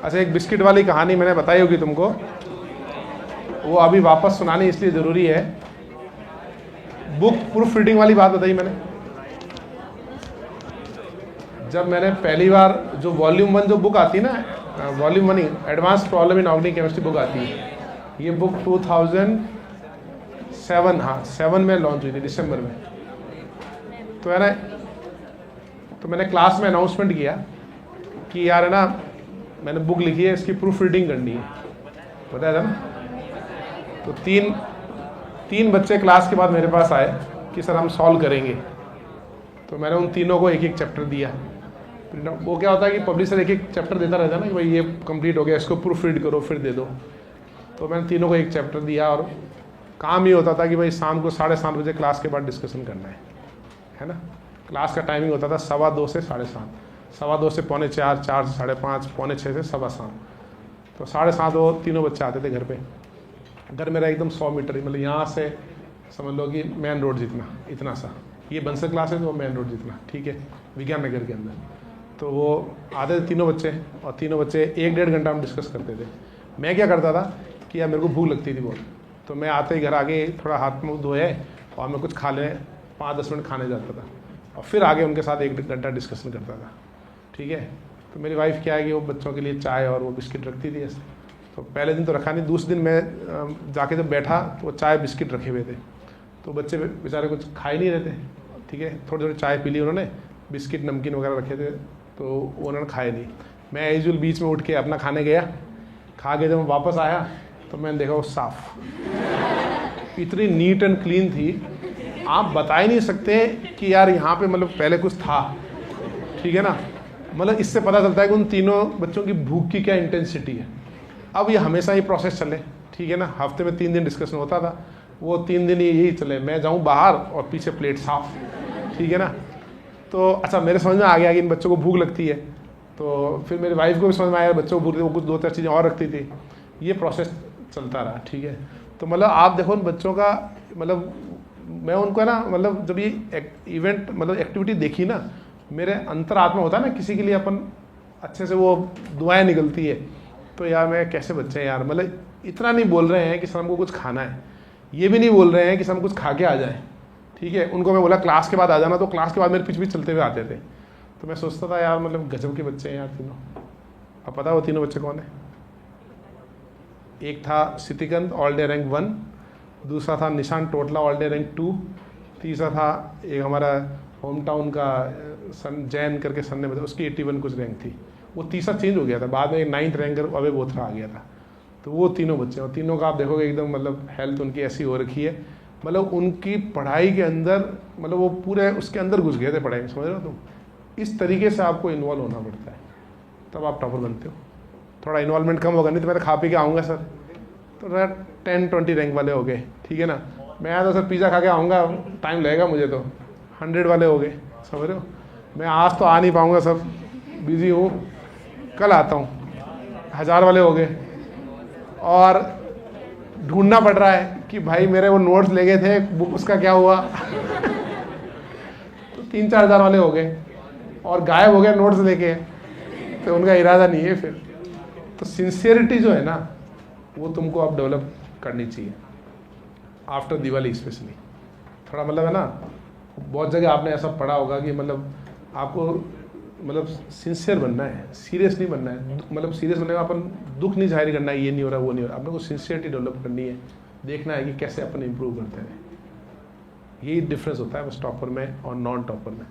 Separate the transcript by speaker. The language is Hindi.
Speaker 1: अच्छा, एक बिस्किट वाली कहानी मैंने बताई होगी तुमको, वो अभी वापस सुनानी इसलिए ज़रूरी है। बुक प्रूफ रीडिंग वाली बात बताई मैंने। जब मैंने पहली बार जो वॉल्यूम 1 जो बुक आती है ना, volume 1 advance problem in organic chemistry book आती है, ये बुक 2007 हाँ 7 में लॉन्च हुई थी, दिसंबर में। तो है ना, तो मैंने क्लास में अनाउंसमेंट किया कि यार है ना, मैंने बुक लिखी है, इसकी प्रूफ रीडिंग करनी है, बताया था ना। तो तीन बच्चे क्लास के बाद मेरे पास आए कि सर हम सॉल्व करेंगे। तो मैंने उन तीनों को एक एक चैप्टर दिया। वो क्या होता है कि पब्लिशर एक एक चैप्टर देता रहता है ना कि भाई ये कंप्लीट हो गया, इसको प्रूफ रीड करो फिर दे दो। तो मैंने तीनों को एक चैप्टर दिया और काम ये होता था कि भाई शाम को 7:30 बजे क्लास के बाद डिस्कशन करना है ना। क्लास का टाइमिंग होता था 2:15 से 7:30, 2:15 से 4:45, 4 से 5:30, 5:45 से 7:15। तो 7:30 वो तीनों बच्चे आते थे घर पे। घर मेरा एकदम 100 मीटर, मतलब यहाँ से समझ लो कि मेन रोड जितना, इतना सा, ये बंसर क्लास है तो मेन रोड जितना, ठीक है, विज्ञान नगर के अंदर। तो वो आते थे तीनों बच्चे, और तीनों बच्चे 1-1.5 घंटा हम डिस्कस करते थे। मैं क्या करता था कि यार मेरे को भूख लगती थी बहुत, तो मैं आते ही घर आगे थोड़ा हाथ मुँह धोए और मैं कुछ खा ले, 5-10 मिनट खाने जाता था और फिर आगे उनके साथ 1 घंटा डिस्कशन करता था, ठीक है। तो मेरी वाइफ क्या है कि वो बच्चों के लिए चाय और वो बिस्किट रखती थी ऐसे। तो पहले दिन तो रखा नहीं, दूसरे दिन मैं जाके जब बैठा तो वो चाय बिस्किट रखे हुए थे। तो बच्चे बेचारे कुछ खा ही नहीं रहे थे, ठीक है। थोड़ी थोड़ी चाय पी ली उन्होंने, बिस्किट नमकीन वगैरह रखे थे, तो वो उन्होंने खाए नहीं। मैं यूजुअल बीच में उठ के अपना खाने गया, खा के जब मैं वापस आया तो मैंने देखा वो साफ, इतनी नीट एंड क्लीन थी, आप बता ही नहीं सकते कि यार यहाँ पे मतलब पहले कुछ था, ठीक है ना। मतलब इससे पता चलता है कि उन तीनों बच्चों की भूख की क्या इंटेंसिटी है। अब ये हमेशा ही प्रोसेस चले, ठीक है ना, हफ्ते में 3 दिन डिस्कशन होता था, वो 3 दिन यही चले, मैं जाऊँ बाहर और पीछे प्लेट साफ, ठीक है ना। तो अच्छा, मेरे समझ में आ गया कि इन बच्चों को भूख लगती है। तो फिर मेरी वाइफ को भी समझ में आया बच्चों को भूख, वो कुछ 2-4 चीज़ें और रखती थी, ये प्रोसेस चलता रहा, ठीक है। तो मतलब आप देखो उन बच्चों का, मतलब मैं उनको है ना, मतलब जब ये इवेंट मतलब एक्टिविटी देखी ना, मेरे अंतरात्मा होता है ना, किसी के लिए अपन अच्छे से वो दुआएं निकलती है। तो यार मैं कैसे बच्चे हैं यार, मतलब इतना नहीं बोल रहे हैं कि सर हमको कुछ खाना है, ये भी नहीं बोल रहे हैं कि सर हम कुछ खा के आ जाएं, ठीक है। उनको मैं बोला क्लास के बाद आ जाना, तो क्लास के बाद मेरे पीछे चलते हुए आते थे। तो मैं सोचता था यार मतलब गजब के बच्चे हैं यार तीनों। अब पता वो तीनों बच्चे कौन है? एक था सितिकंद ऑल डे रैंक 1, दूसरा था निशान टोटला ऑल डे रैंक 2, तीसरा था एक हमारा होम टाउन का सन जैन करके सन ने बताया, उसकी 81 कुछ रैंक थी। वो तीसरा चेंज हो गया था, बाद में एक 9th रैंकर अवे बोथरा आ गया था। तो वो तीनों बच्चे, और तीनों का आप देखोगे एकदम मतलब हेल्थ उनकी ऐसी हो रखी है, मतलब उनकी पढ़ाई के अंदर, मतलब वो पूरे उसके अंदर घुस गए थे पढ़ाई में, समझ रहे हो तुम। इस तरीके से आपको इन्वॉल्व होना पड़ता है, तब आप टॉपर बनते हो। थोड़ा इन्वॉल्वमेंट कम होगा, नहीं तो मैं तो खा पी के आऊँगा सर, तो 10-20 रैंक वाले हो गए, ठीक है ना। मैं तो सर पिज़्ज़ा खा के आऊँगा, टाइम लगेगा मुझे, तो 100 वाले हो गए, समझ रहे हो। मैं आज तो आ नहीं पाऊँगा सर, बिज़ी हूँ, कल आता हूँ, 1000 वाले हो गए। और ढूंढना पड़ रहा है कि भाई मेरे वो नोट्स ले गए थे, बुक उसका क्या हुआ। तो 3-4 हज़ार वाले हो गए और गायब हो गए नोट्स लेके, तो उनका इरादा नहीं है फिर। तो सिंसियरिटी जो है ना, वो तुमको अब डेवलप करनी चाहिए आफ्टर दिवाली स्पेशली। थोड़ा मतलब है ना, बहुत जगह आपने ऐसा पढ़ा होगा कि मतलब आपको मतलब सिंसियर बनना है, सीरियस नहीं बनना है। मतलब सीरियस बनने का अपन दुख नहीं जाहिर करना है, ये नहीं हो रहा वो नहीं हो रहा, अपने को सिंसियरिटी डेवलप करनी है, देखना है कि कैसे अपन इम्प्रूव करते हैं। यही डिफरेंस होता है बस टॉपर में और नॉन टॉपर में।